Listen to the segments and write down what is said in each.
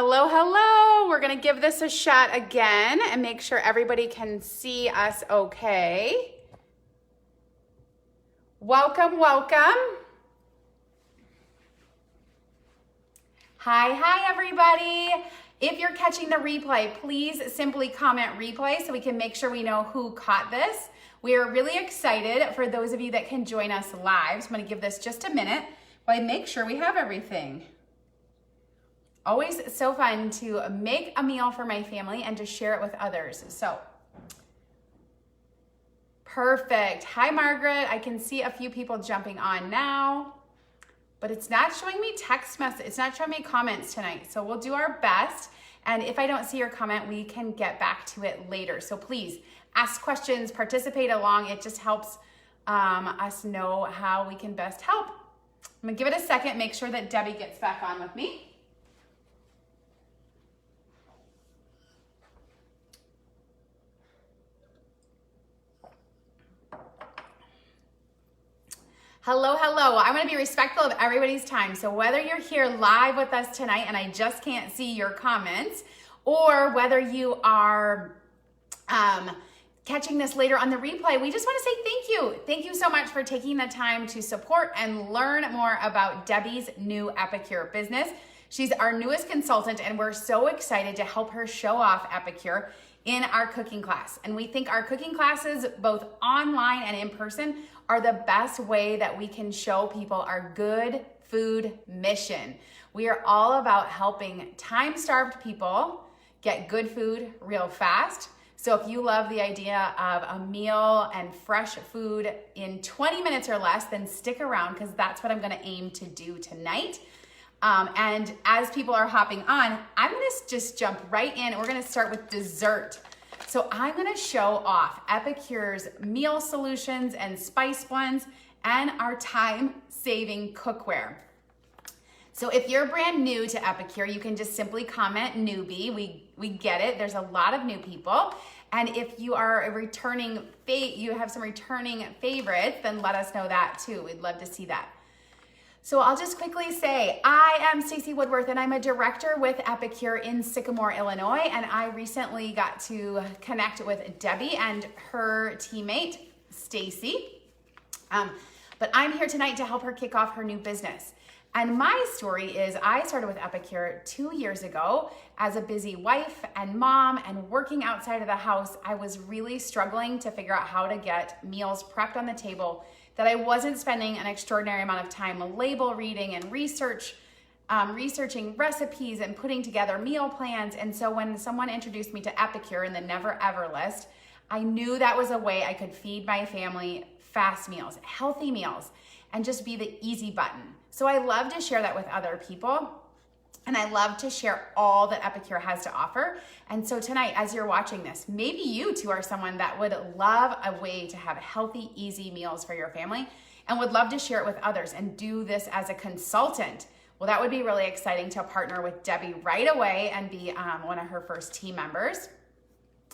Hello, hello. We're gonna give this a shot again and make sure everybody can see us okay. Welcome, welcome. Hi, everybody. If you're catching the replay, please simply comment replay so we can make sure we know who caught this. We are really excited for those of you that can join us live. So I'm gonna give this just a minute while I make sure we have everything. Always so fun to make a meal for my family and to share it with others. So, perfect. Hi, Margaret. I can see a few people jumping on now, but it's not showing me text message. It's not showing me comments tonight. So we'll do our best. And if I don't see your comment, we can get back to it later. So please ask questions, participate along. It just helps us know how we can best help. I'm gonna give it a second, make sure that Debbie gets back on with me. Hello, hello. I want to be respectful of everybody's time. So whether you're here live with us tonight and I just can't see your comments, or whether you are catching this later on the replay, we just want to say thank you. Thank you so much for taking the time to support and learn more about Debbie's new Epicure business. She's our newest consultant and we're so excited to help her show off Epicure in our cooking class. And we think our cooking classes, both online and in person, are the best way that we can show people our good food mission. We are all about helping time-starved people get good food real fast. So if you love the idea of a meal and fresh food in 20 minutes or less, then stick around because that's what I'm gonna aim to do tonight. And as people are hopping on, I'm gonna just jump right in. We're gonna start with dessert. So I'm gonna show off Epicure's meal solutions and spice blends and our time-saving cookware. So if you're brand new to Epicure, you can just simply comment newbie. We get it, there's a lot of new people. And if you are a returning, you have some returning favorites, then let us know that too. We'd love to see that. So I'll just quickly say, I am Stacey Woodworth and I'm a director with Epicure in Sycamore, Illinois. And I recently got to connect with Debbie and her teammate, Stacy. But I'm here tonight to help her kick off her new business. And my story is I started with Epicure 2 years ago as a busy wife and mom and working outside of the house. I was really struggling to figure out how to get meals prepped on the table that I wasn't spending an extraordinary amount of time label reading and researching recipes and putting together meal plans. And so when someone introduced me to Epicure in the Never Ever list, I knew that was a way I could feed my family fast meals, healthy meals, and just be the easy button. So I love to share that with other people. And I love to share all that Epicure has to offer. And so tonight, as you're watching this, maybe you too are someone that would love a way to have healthy, easy meals for your family and would love to share it with others and do this as a consultant. Well, that would be really exciting to partner with Debbie right away and be one of her first team members.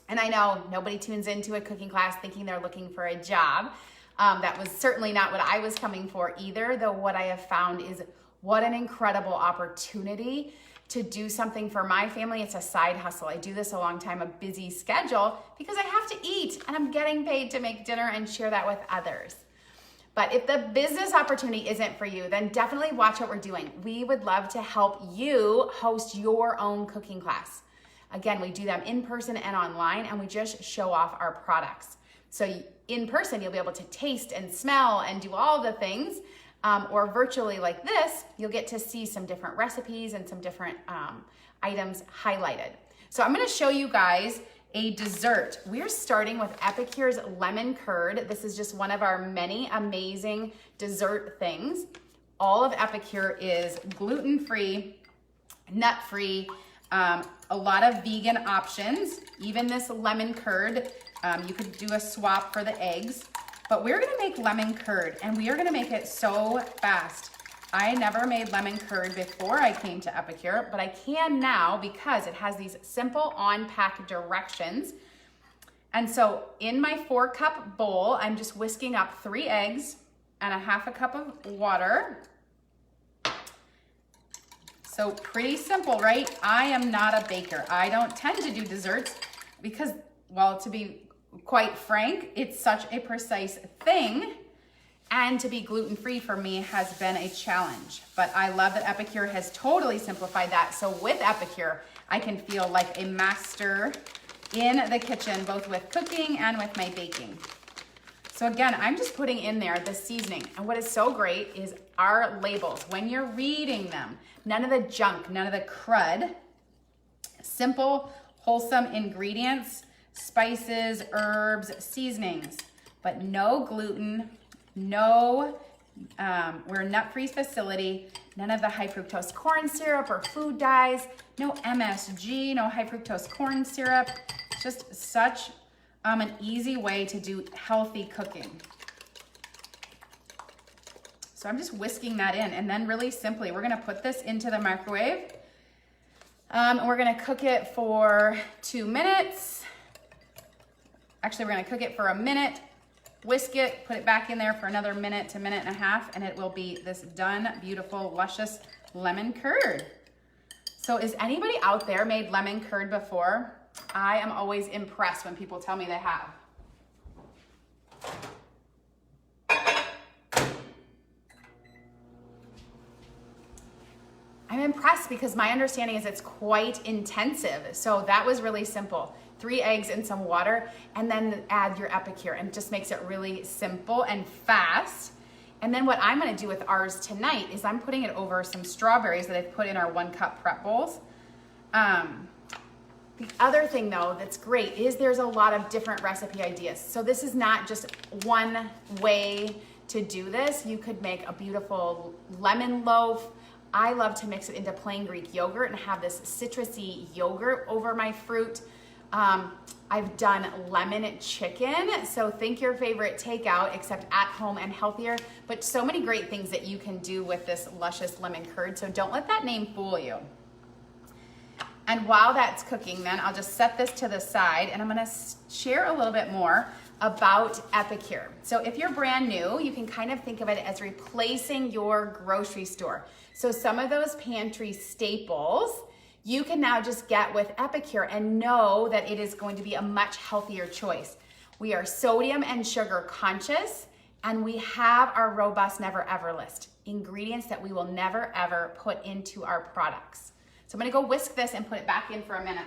And I know nobody tunes into a cooking class thinking they're looking for a job. That was certainly not what I was coming for either, though what I have found is what an incredible opportunity to do something for my family. It's a side hustle. I do this a long time, a busy schedule, because I have to eat and I'm getting paid to make dinner and share that with others. But if the business opportunity isn't for you, then definitely watch what we're doing. We would love to help you host your own cooking class. Again, we do them in person and online, and we just show off our products. So in person, you'll be able to taste and smell and do all the things. Or virtually like this, you'll get to see some different recipes and some different items highlighted. So I'm gonna show you guys a dessert. We're starting with Epicure's lemon curd. This is just one of our many amazing dessert things. All of Epicure is gluten-free, nut-free, a lot of vegan options. Even this lemon curd, you could do a swap for the eggs. But we're gonna make lemon curd and we are gonna make it so fast. I never made lemon curd before I came to Epicure, but I can now because it has these simple on-pack directions. And so in my 4-cup bowl, I'm just whisking up 3 eggs and a 1/2 cup of water. So pretty simple, right? I am not a baker. I don't tend to do desserts because, well, to be quite frank, it's such a precise thing. And to be gluten-free for me has been a challenge. But I love that Epicure has totally simplified that. So with Epicure, I can feel like a master in the kitchen, both with cooking and with my baking. So again, I'm just putting in there the seasoning. And what is so great is our labels. When you're reading them, none of the junk, none of the crud, simple, wholesome ingredients, spices, herbs, seasonings, but no gluten, no, we're a nut-free facility, none of the high fructose corn syrup or food dyes, no MSG, no high fructose corn syrup, just such an easy way to do healthy cooking. So I'm just whisking that in, and then really simply, we're gonna put this into the microwave. We're gonna cook it for 2 minutes. Actually, we're gonna cook it for a minute, whisk it, put it back in there for another minute to minute and a half, and it will be this done, beautiful, luscious lemon curd. So is anybody out there made lemon curd before? I am always impressed when people tell me they have. I'm impressed because my understanding is it's quite intensive. So that was really simple. 3 eggs and some water, and then add your Epicure, and it just makes it really simple and fast. And then what I'm gonna do with ours tonight is I'm putting it over some strawberries that I've put in our 1 cup prep bowls. The other thing though that's great is there's a lot of different recipe ideas. So this is not just one way to do this. You could make a beautiful lemon loaf. I love to mix it into plain Greek yogurt and have this citrusy yogurt over my fruit. I've done lemon chicken, so think your favorite takeout, except at home and healthier, but so many great things that you can do with this luscious lemon curd, so don't let that name fool you. And while that's cooking then, I'll just set this to the side, and I'm gonna share a little bit more about Epicure. So if you're brand new, you can kind of think of it as replacing your grocery store. So some of those pantry staples, you can now just get with Epicure and know that it is going to be a much healthier choice. We are sodium and sugar conscious, and we have our robust never ever list, ingredients that we will never ever put into our products. So I'm gonna go whisk this and put it back in for a minute.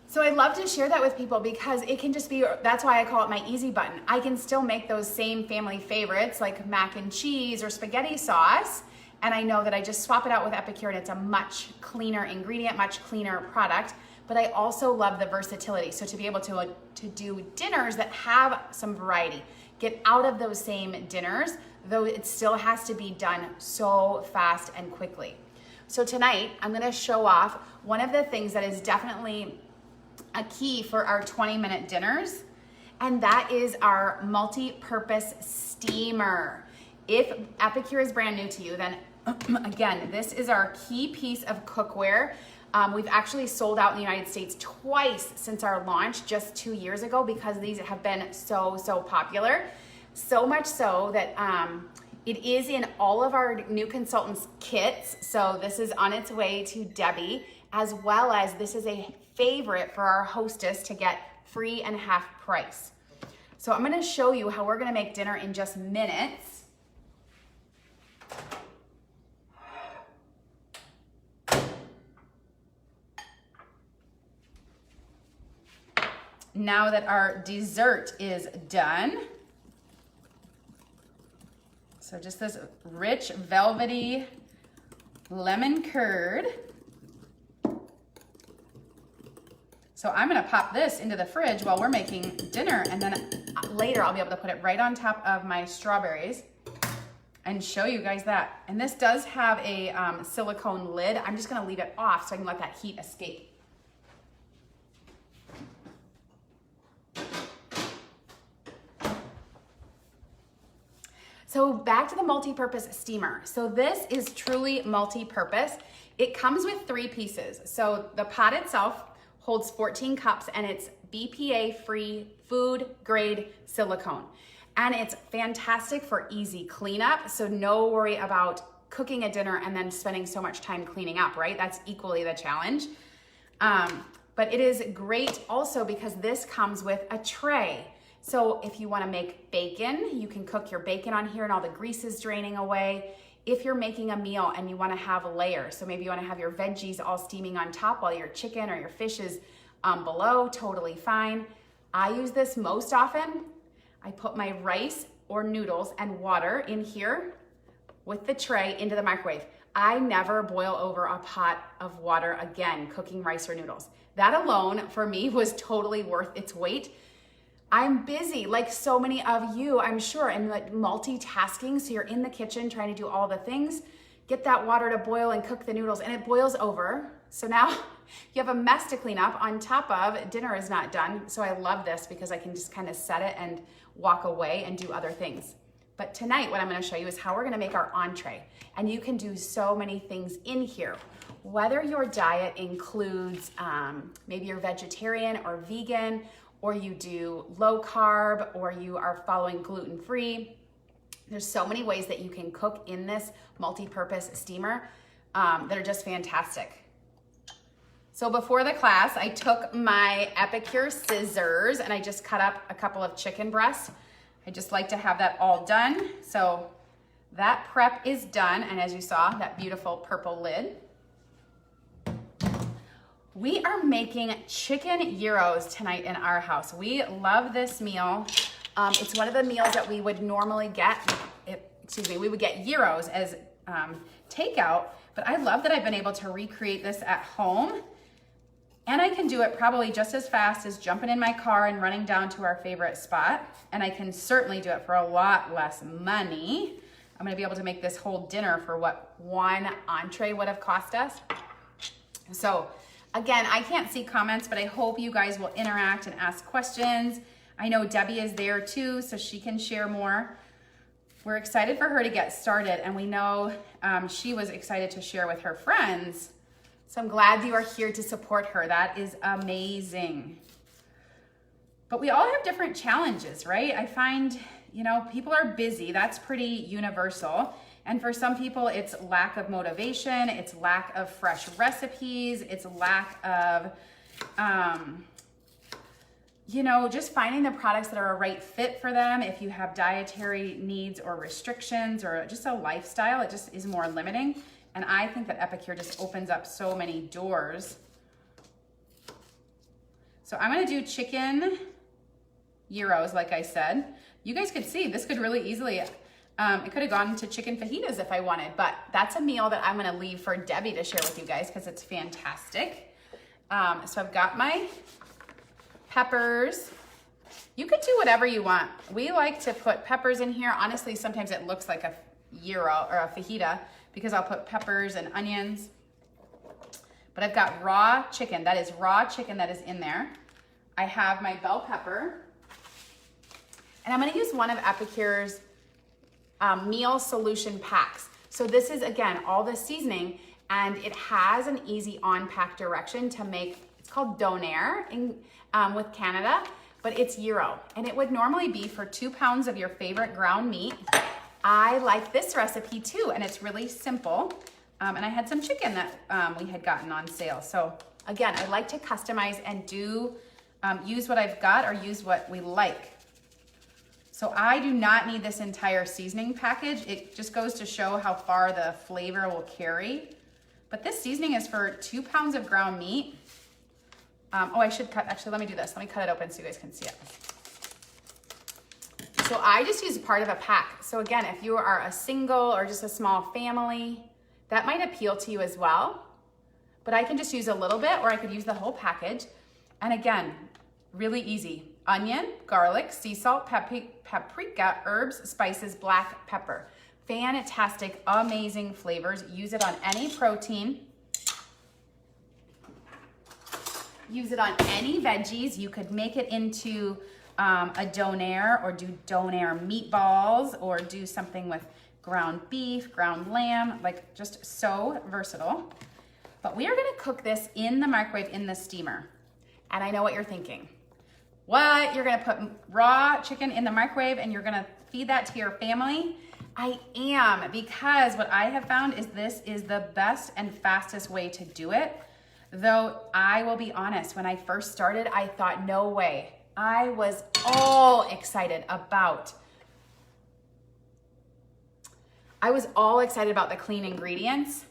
So I love to share that with people because it can just be, that's why I call it my easy button. I can still make those same family favorites like mac and cheese or spaghetti sauce, and I know that I just swap it out with Epicure and it's a much cleaner ingredient, much cleaner product, but I also love the versatility. So to be able to do dinners that have some variety, get out of those same dinners, though it still has to be done so fast and quickly. So tonight, I'm gonna show off one of the things that is definitely a key for our 20-minute dinners, and that is our multi-purpose steamer. If Epicure is brand new to you, then again, this is our key piece of cookware. We've actually sold out in the United States twice since our launch just 2 years ago because these have been so popular. So much so that it is in all of our new consultants kits. So this is on its way to Debbie, as well as this is a favorite for our hostess to get free and half price. So I'm gonna show you how we're gonna make dinner in just minutes. Now that our dessert is done. So just this rich, velvety lemon curd. So I'm gonna pop this into the fridge while we're making dinner, and then later I'll be able to put it right on top of my strawberries and show you guys that. And this does have a silicone lid. I'm just gonna leave it off so I can let that heat escape. So back to the multi-purpose steamer. So this is truly multi-purpose. It comes with 3 pieces. So the pot itself holds 14 cups and it's BPA-free food grade silicone. And it's fantastic for easy cleanup. So no worry about cooking a dinner and then spending so much time cleaning up, right? That's equally the challenge. But it is great also because this comes with a tray. So if you wanna make bacon, you can cook your bacon on here and all the grease is draining away. If you're making a meal and you wanna have a layer, so maybe you wanna have your veggies all steaming on top while your chicken or your fish is below, totally fine. I use this most often. I put my rice or noodles and water in here with the tray into the microwave. I never boil over a pot of water again cooking rice or noodles. That alone for me was totally worth its weight. I'm busy like so many of you, I'm sure, and like multitasking. So you're in the kitchen trying to do all the things, get that water to boil and cook the noodles and it boils over. So now you have a mess to clean up on top of dinner is not done. So I love this because I can just kind of set it and walk away and do other things. But tonight what I'm gonna show you is how we're gonna make our entree. And you can do so many things in here. Whether your diet includes maybe you're vegetarian or vegan, or you do low carb, or you are following gluten-free. There's so many ways that you can cook in this multi-purpose steamer that are just fantastic. So before the class, I took my Epicure scissors and I just cut up a couple of chicken breasts. I just like to have that all done. So that prep is done. And as you saw, that beautiful purple lid. We are making chicken gyros tonight in our house. We love this meal. It's one of the meals that we would normally get, we would get gyros as takeout, but I love that I've been able to recreate this at home. And I can do it probably just as fast as jumping in my car and running down to our favorite spot. And I can certainly do it for a lot less money. I'm gonna be able to make this whole dinner for what one entree would have cost us. So again, I can't see comments, but I hope you guys will interact and ask questions. I know Debbie is there too, so she can share more. We're excited for her to get started, and we know she was excited to share with her friends. So I'm glad you are here to support her. That is amazing. But we all have different challenges, right? I find, people are busy. That's pretty universal. And for some people, it's lack of motivation, it's lack of fresh recipes, it's lack of, just finding the products that are a right fit for them. If you have dietary needs or restrictions or just a lifestyle, it just is more limiting. And I think that Epicure just opens up so many doors. So I'm gonna do chicken gyros, like I said. You guys could see, this could really easily, it could have gone to chicken fajitas if I wanted, but that's a meal that I'm gonna leave for Debbie to share with you guys because it's fantastic. So I've got my peppers. You could do whatever you want. We like to put peppers in here. Honestly, sometimes it looks like a gyro or a fajita because I'll put peppers and onions. But I've got raw chicken. That is raw chicken that is in there. I have my bell pepper. And I'm gonna use one of Epicure's meal solution packs. So this is, again, all the seasoning, and it has an easy on-pack direction to make, it's called Donair with Canada, but it's gyro. And it would normally be for 2 pounds of your favorite ground meat. I like this recipe too, and it's really simple. And I had some chicken that we had gotten on sale. So again, I like to customize and use what I've got or use what we like. So I do not need this entire seasoning package. It just goes to show how far the flavor will carry. But this seasoning is for 2 pounds of ground meat. I should cut, actually, let me do this. Let me cut it open so you guys can see it. So I just use part of a pack. So again, if you are a single or just a small family, that might appeal to you as well. But I can just use a little bit, or I could use the whole package. And again, really easy. Onion, garlic, sea salt, paprika, herbs, spices, black pepper. Fantastic, amazing flavors. Use it on any protein. Use it on any veggies. You could make it into a Donair or do Donair meatballs or do something with ground beef, ground lamb, like just so versatile. But we are gonna cook this in the microwave in the steamer. And I know what you're thinking. What, you're gonna put raw chicken in the microwave and you're gonna feed that to your family? I am, because what I have found is this is the best and fastest way to do it. Though I will be honest, when I first started, I thought, no way. I was all excited about the clean ingredients.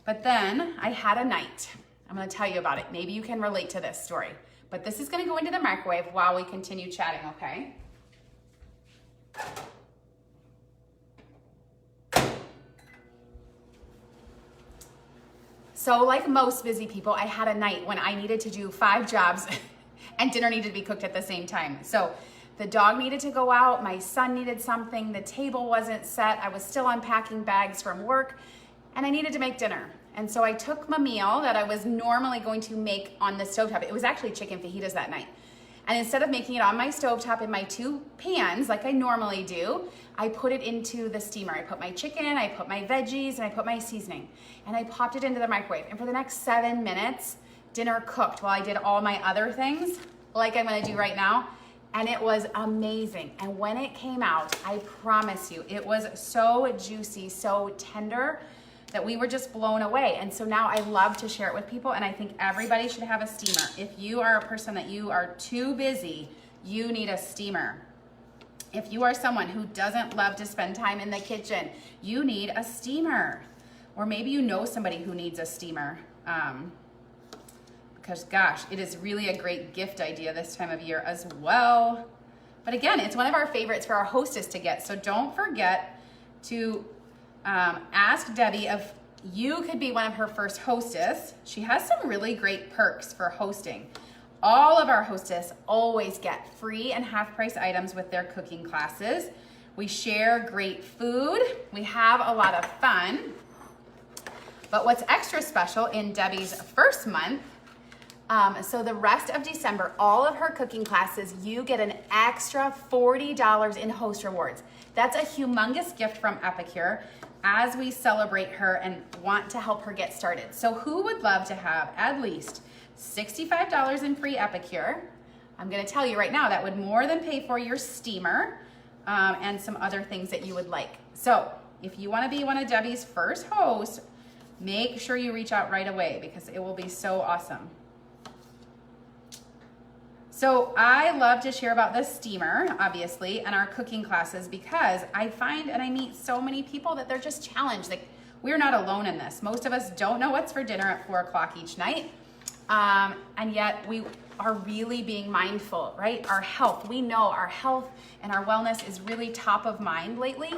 But then I had a night. I'm gonna tell you about it. Maybe you can relate to this story. But this is gonna go into the microwave while we continue chatting, okay? So like most busy people, I had a night when I needed to do 5 jobs and dinner needed to be cooked at the same time. So the dog needed to go out, my son needed something, the table wasn't set, I was still unpacking bags from work, and I needed to make dinner. And so I took my meal that I was normally going to make on the stovetop. It was actually chicken fajitas that night. And instead of making it on my stovetop in my 2 pans like I normally do, I put it into the steamer. I put my chicken, I put my veggies, and I put my seasoning. And I popped it into the microwave. And for the next 7 minutes, dinner cooked while I did all my other things, like I'm gonna do right now. And it was amazing. And when it came out, I promise you, it was so juicy, so tender, that we were just blown away. And so now I love to share it with people, and I think everybody should have a steamer. If you are a person that you are too busy, you need a steamer. If you are someone who doesn't love to spend time in the kitchen, you need a steamer. Or maybe you know somebody who needs a steamer. Because gosh, it is really a great gift idea this time of year as well. But again, it's one of our favorites for our hostess to get. So don't forget to ask Debbie if you could be one of her first hostess. She has some really great perks for hosting. All of our hostess always get free and half-price items with their cooking classes. We share great food. We have a lot of fun. But what's extra special in Debbie's first month, so the rest of December, all of her cooking classes, you get an extra $40 in host rewards. That's a humongous gift from Epicure as we celebrate her and want to help her get started. So who would love to have at least $65 in free Epicure? I'm gonna tell you right now, that would more than pay for your steamer and some other things that you would like. So if you wanna be one of Debbie's first hosts, make sure you reach out right away because it will be so awesome. So I love to share about the steamer, obviously, and our cooking classes because I find and I meet so many people that they're just challenged. Like, we're not alone in this. Most of us don't know what's for dinner at 4 o'clock each night, and yet we are really being mindful, right? Our health, we know our health and our wellness is really top of mind lately.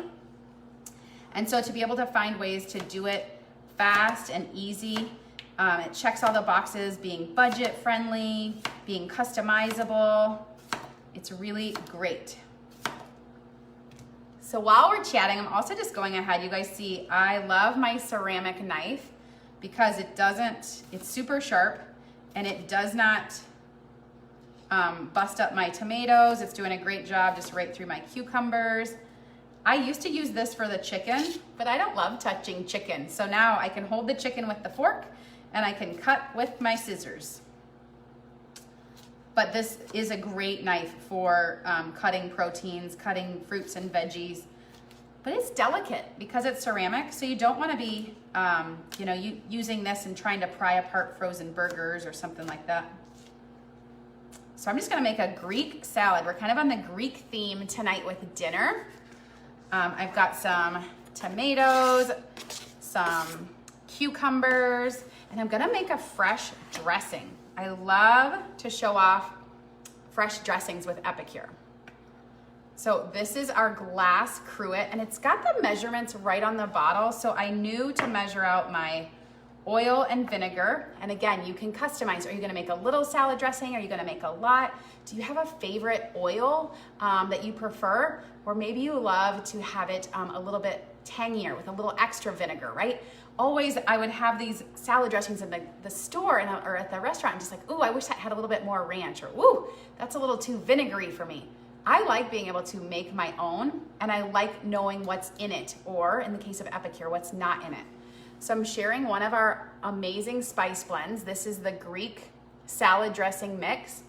And so to be able to find ways to do it fast and easy, it checks all the boxes, being budget friendly, being customizable. It's really great. So while we're chatting, I'm also just going ahead. You guys see, I love my ceramic knife because it's super sharp and it does not bust up my tomatoes. It's doing a great job just right through my cucumbers. I used to use this for the chicken, but I don't love touching chicken. So now I can hold the chicken with the fork and I can cut with my scissors. But this is a great knife for cutting proteins, cutting fruits and veggies. But it's delicate because it's ceramic, so you don't want to be using this and trying to pry apart frozen burgers or something like that. So I'm just gonna make a Greek salad. We're kind of on the Greek theme tonight with dinner. I've got some tomatoes, some cucumbers, and I'm gonna make a fresh dressing. I love to show off fresh dressings with Epicure. So this is our glass cruet, and it's got the measurements right on the bottle, so I knew to measure out my oil and vinegar. And again, you can customize. Are you gonna make a little salad dressing? Are you gonna make a lot? Do you have a favorite oil that you prefer? Or maybe you love to have it a little bit tangier with a little extra vinegar, right? Always I would have these salad dressings in the store or at the restaurant and just like, ooh, I wish I had a little bit more ranch, or ooh, that's a little too vinegary for me. I like being able to make my own, and I like knowing what's in it, or in the case of Epicure, what's not in it. So I'm sharing one of our amazing spice blends. This is the Greek salad dressing mix.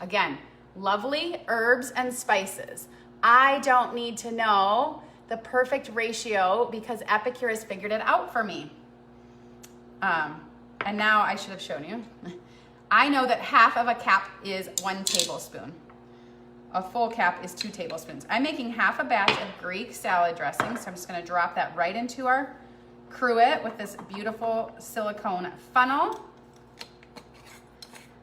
Again, lovely herbs and spices. I don't need to know the perfect ratio because Epicure has figured it out for me. And now I should have shown you. I know that half of a cap is 1 tablespoon. A full cap is 2 tablespoons. I'm making half a batch of Greek salad dressing, so I'm just gonna drop that right into our cruet with this beautiful silicone funnel.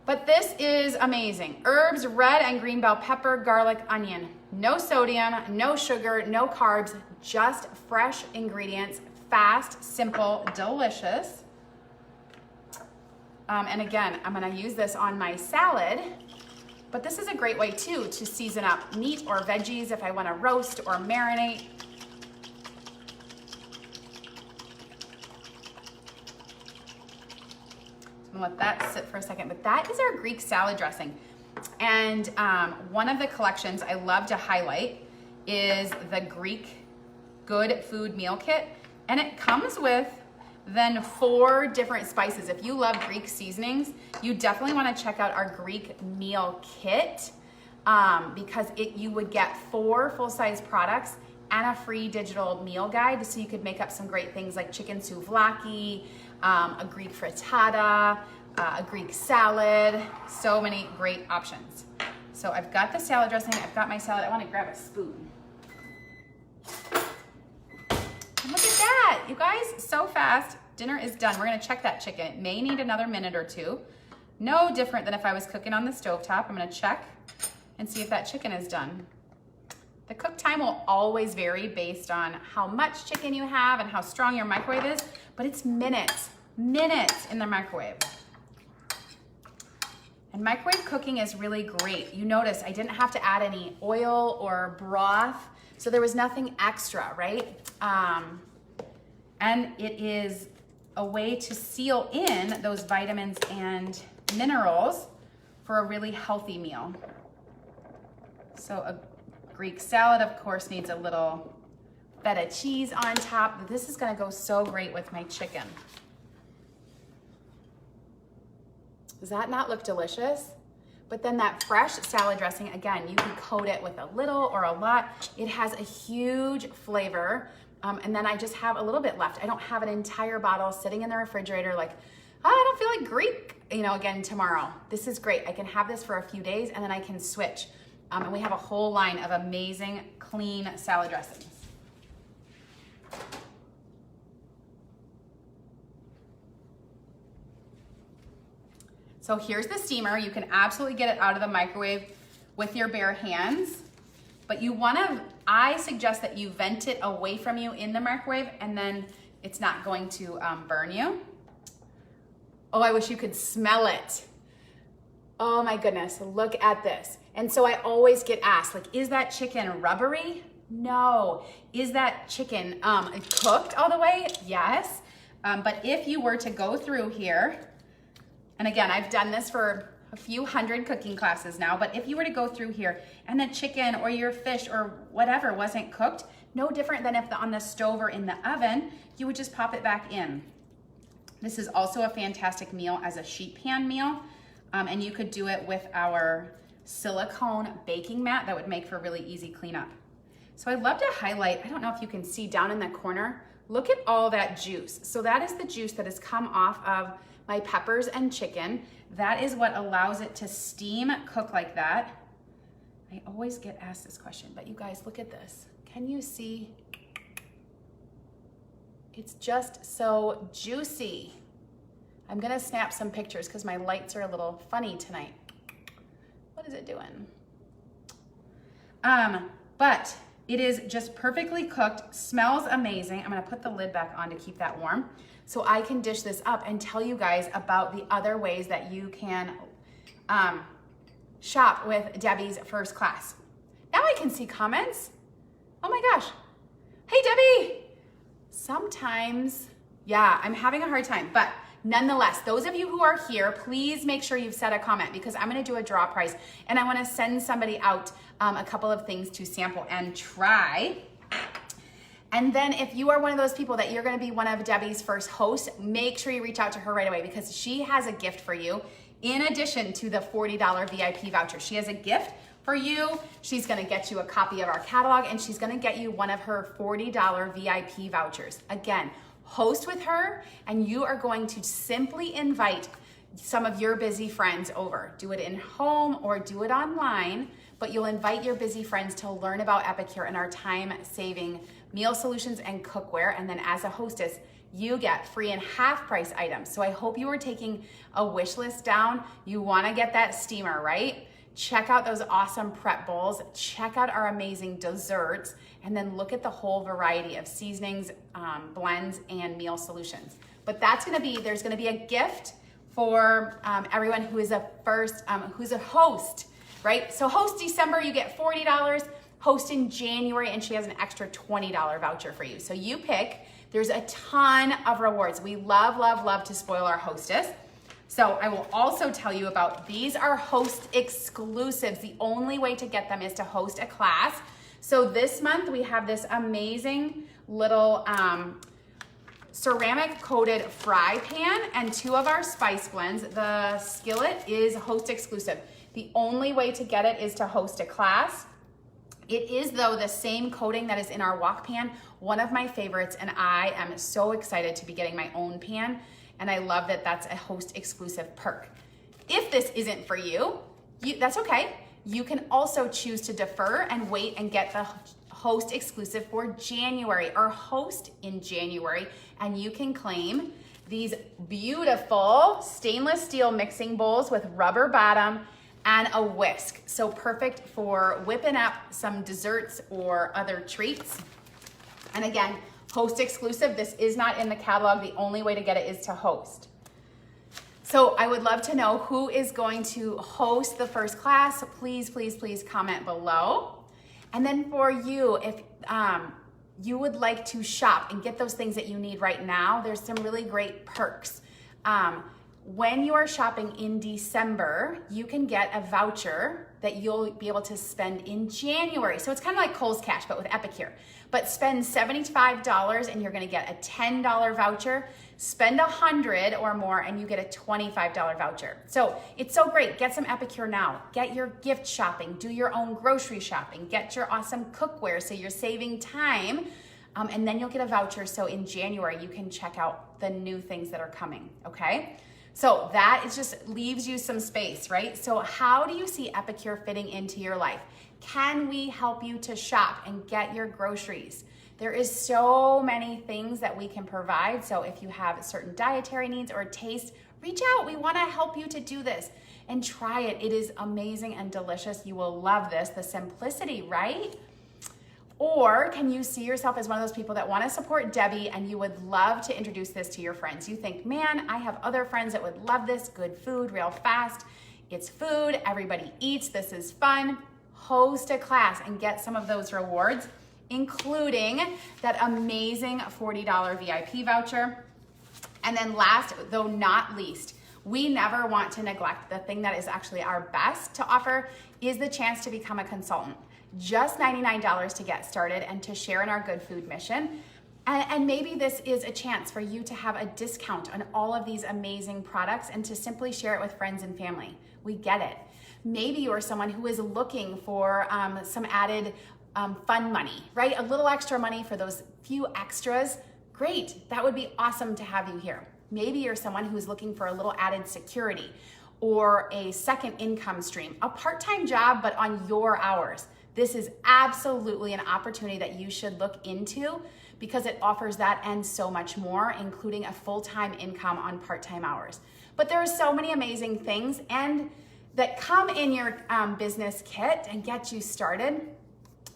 But this is amazing. Herbs, red and green bell pepper, garlic, onion. No sodium, no sugar, no carbs, just fresh ingredients, fast, simple, delicious. And again, I'm gonna use this on my salad, but this is a great way too to season up meat or veggies if I wanna roast or marinate. I'm gonna let that sit for a second, but that is our Greek salad dressing. And one of the collections I love to highlight is the Greek Good Food Meal Kit. And it comes with then 4 different spices. If you love Greek seasonings, you definitely wanna check out our Greek meal kit because you would get 4 full-size products and a free digital meal guide so you could make up some great things like chicken souvlaki, a Greek frittata, a Greek salad, so many great options. So I've got the salad dressing, I've got my salad. I want to grab a spoon. And look at that, you guys, so fast. Dinner is done. We're gonna check that chicken. It may need another minute or 2. No different than if I was cooking on the stovetop. I'm gonna check and see if that chicken is done. The cook time will always vary based on how much chicken you have and how strong your microwave is, but it's minutes in the microwave. And microwave cooking is really great. You notice I didn't have to add any oil or broth, so there was nothing extra, right? And it is a way to seal in those vitamins and minerals for a really healthy meal. So a Greek salad, of course, needs a little feta cheese on top. This is gonna go so great with my chicken. Does that not look delicious? But then that fresh salad dressing, again, you can coat it with a little or a lot. It has a huge flavor. And then I just have a little bit left. I don't have an entire bottle sitting in the refrigerator like, oh, I don't feel like Greek, again, tomorrow. This is great. I can have this for a few days and then I can switch. And we have a whole line of amazing, clean salad dressings. So here's the steamer. You can absolutely get it out of the microwave with your bare hands, but I suggest that you vent it away from you in the microwave and then it's not going to burn you. Oh, I wish you could smell it. Oh my goodness, look at this. And so I always get asked, like, is that chicken rubbery? No. Is that chicken cooked all the way? Yes. But if you were to go through here, and again, I've done this for a few hundred cooking classes now, but if you were to go through here and the chicken or your fish or whatever wasn't cooked, no different than if on the stove or in the oven, you would just pop it back in. This is also a fantastic meal as a sheet pan meal, and you could do it with our silicone baking mat that would make for really easy cleanup. So I'd love to highlight, I don't know if you can see down in the corner, look at all that juice. So that is the juice that has come off of my peppers and chicken. That is what allows it to steam cook like that. I always get asked this question, but you guys, look at this. Can you see? It's just so juicy. I'm gonna snap some pictures because my lights are a little funny tonight. What is it doing? But it is just perfectly cooked, smells amazing. I'm gonna put the lid back on to keep that warm so I can dish this up and tell you guys about the other ways that you can shop with Debbie's First Class. Now I can see comments. Oh my gosh. Hey, Debbie. Sometimes, yeah, I'm having a hard time, but nonetheless, those of you who are here, please make sure you've set a comment because I'm gonna do a draw prize and I wanna send somebody out a couple of things to sample and try. And then if you are one of those people that you're gonna be one of Debbie's first hosts, make sure you reach out to her right away because she has a gift for you in addition to the $40 VIP voucher. She has a gift for you. She's gonna get you a copy of our catalog and she's gonna get you one of her $40 VIP vouchers. Again, host with her and you are going to simply invite some of your busy friends over. Do it in home or do it online, but you'll invite your busy friends to learn about Epicure and our time-saving meal solutions and cookware. And then as a hostess, you get free and half price items. So I hope you are taking a wish list down. You wanna get that steamer, right? Check out those awesome prep bowls. Check out our amazing desserts. And then look at the whole variety of seasonings, blends, and meal solutions. But that's gonna be, there's gonna be a gift for everyone who is who's a host, right? So host December, you get $40. Host in January, and she has an extra $20 voucher for you. So you pick, there's a ton of rewards. We love, love, love to spoil our hostess. So I will also tell you about, these are host exclusives. The only way to get them is to host a class. So this month we have this amazing little ceramic coated fry pan and 2 of our spice blends. The skillet is host exclusive. The only way to get it is to host a class. It is, though, the same coating that is in our wok pan, one of my favorites, and I am so excited to be getting my own pan, and I love that that's a host exclusive perk. If this isn't for you, that's okay. You can also choose to defer and wait and get the host exclusive for January or host in January, and you can claim these beautiful stainless steel mixing bowls with rubber bottom and a whisk. So perfect for whipping up some desserts or other treats. And again, host exclusive. This is not in the catalog. The only way to get it is to host. So I would love to know who is going to host the first class. Please, please, please comment below. And then for you, if you would like to shop and get those things that you need right now, there's some really great perks. When you are shopping in December, you can get a voucher that you'll be able to spend in January. So it's kind of like Kohl's Cash, but with Epicure. But spend $75 and you're gonna get a $10 voucher. Spend $100 or more and you get a $25 voucher. So it's so great. Get some Epicure now. Get your gift shopping. Do your own grocery shopping. Get your awesome cookware so you're saving time. And then you'll get a voucher. So in January, you can check out the new things that are coming, okay? So that is just leaves you some space, right? So how do you see Epicure fitting into your life? Can we help you to shop and get your groceries? There is so many things that we can provide. So if you have certain dietary needs or tastes, reach out. We want to help you to do this and try it. It is amazing and delicious. You will love this, the simplicity, right? Or can you see yourself as one of those people that want to support Debbie and you would love to introduce this to your friends? You think, man, I have other friends that would love this. Good food, real fast. It's food, everybody eats, this is fun. Host a class and get some of those rewards, including that amazing $40 VIP voucher. And then last, though not least, we never want to neglect the thing that is actually our best to offer is the chance to become a consultant. Just $99 to get started and to share in our good food mission. And maybe this is a chance for you to have a discount on all of these amazing products and to simply share it with friends and family. We get it. Maybe you're someone who is looking for some added fun money, right? A little extra money for those few extras. Great, that would be awesome to have you here. Maybe you're someone who's looking for a little added security or a second income stream, a part-time job, but on your hours. This is absolutely an opportunity that you should look into because it offers that and so much more, including a full-time income on part-time hours. But there are so many amazing things and that come in your business kit and get you started.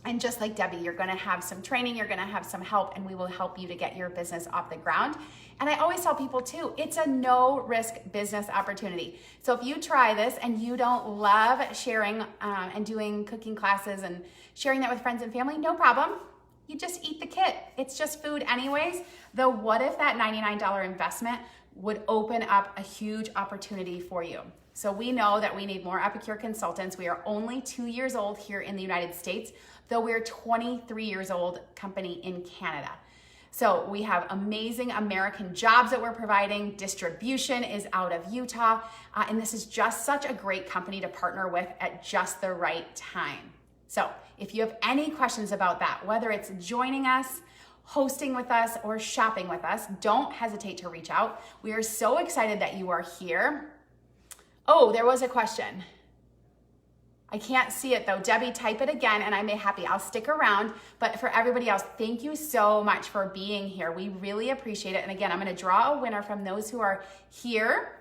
And just like Debbie, you're gonna have some training, you're gonna have some help, and we will help you to get your business off the ground. And I always tell people too, it's a no risk business opportunity. So if you try this and you don't love sharing and doing cooking classes and sharing that with friends and family, no problem. You just eat the kit. It's just food anyways. Though what if that $99 investment would open up a huge opportunity for you? So we know that we need more Epicure consultants. We are only 2 years old here in the United States, though we're 23 years old company in Canada. So we have amazing American jobs that we're providing. Distribution is out of Utah. And this is just such a great company to partner with at just the right time. So if you have any questions about that, whether it's joining us, hosting with us, or shopping with us, don't hesitate to reach out. We are so excited that you are here. Oh, there was a question. I can't see it though. Debbie, type it again and I may happy. I'll stick around. But for everybody else, thank you so much for being here. We really appreciate it. And again, I'm going to draw a winner from those who are here.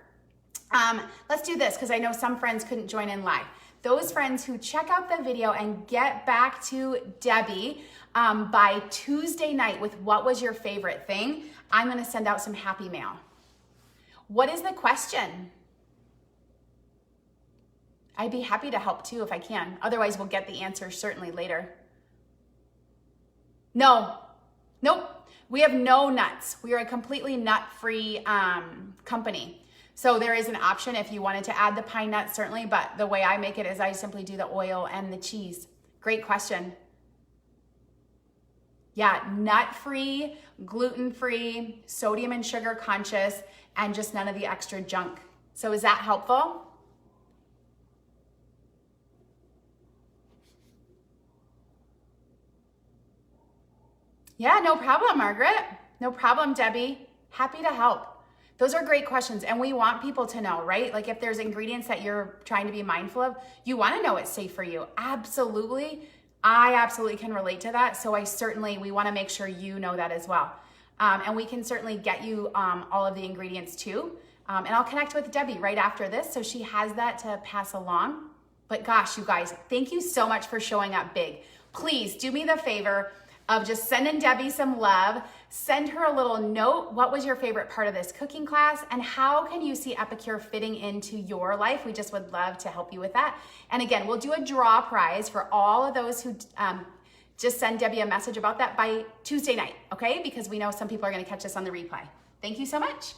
Let's do this because I know some friends couldn't join in live. Those friends who check out the video and get back to Debbie by Tuesday night with what was your favorite thing, I'm going to send out some happy mail. What is the question? I'd be happy to help too if I can. Otherwise, we'll get the answer certainly later. No, nope. We have no nuts. We are a completely nut-free company. So there is an option if you wanted to add the pine nuts, certainly, but the way I make it is I simply do the oil and the cheese. Great question. Yeah, nut-free, gluten-free, sodium and sugar conscious, and just none of the extra junk. So is that helpful? Yeah, no problem, Margaret. No problem, Debbie. Happy to help. Those are great questions, and we want people to know, right? Like if there's ingredients that you're trying to be mindful of, you want to know it's safe for you. Absolutely. I absolutely can relate to that. So we want to make sure you know that as well. And we can certainly get you all of the ingredients too. And I'll connect with Debbie right after this so she has that to pass along. But gosh, you guys, thank you so much for showing up big. Please do me the favor of just sending Debbie some love. Send her a little note. What was your favorite part of this cooking class? And how can you see Epicure fitting into your life? We just would love to help you with that. And again, we'll do a draw prize for all of those who just send Debbie a message about that by Tuesday night, okay? Because we know some people are gonna catch us on the replay. Thank you so much.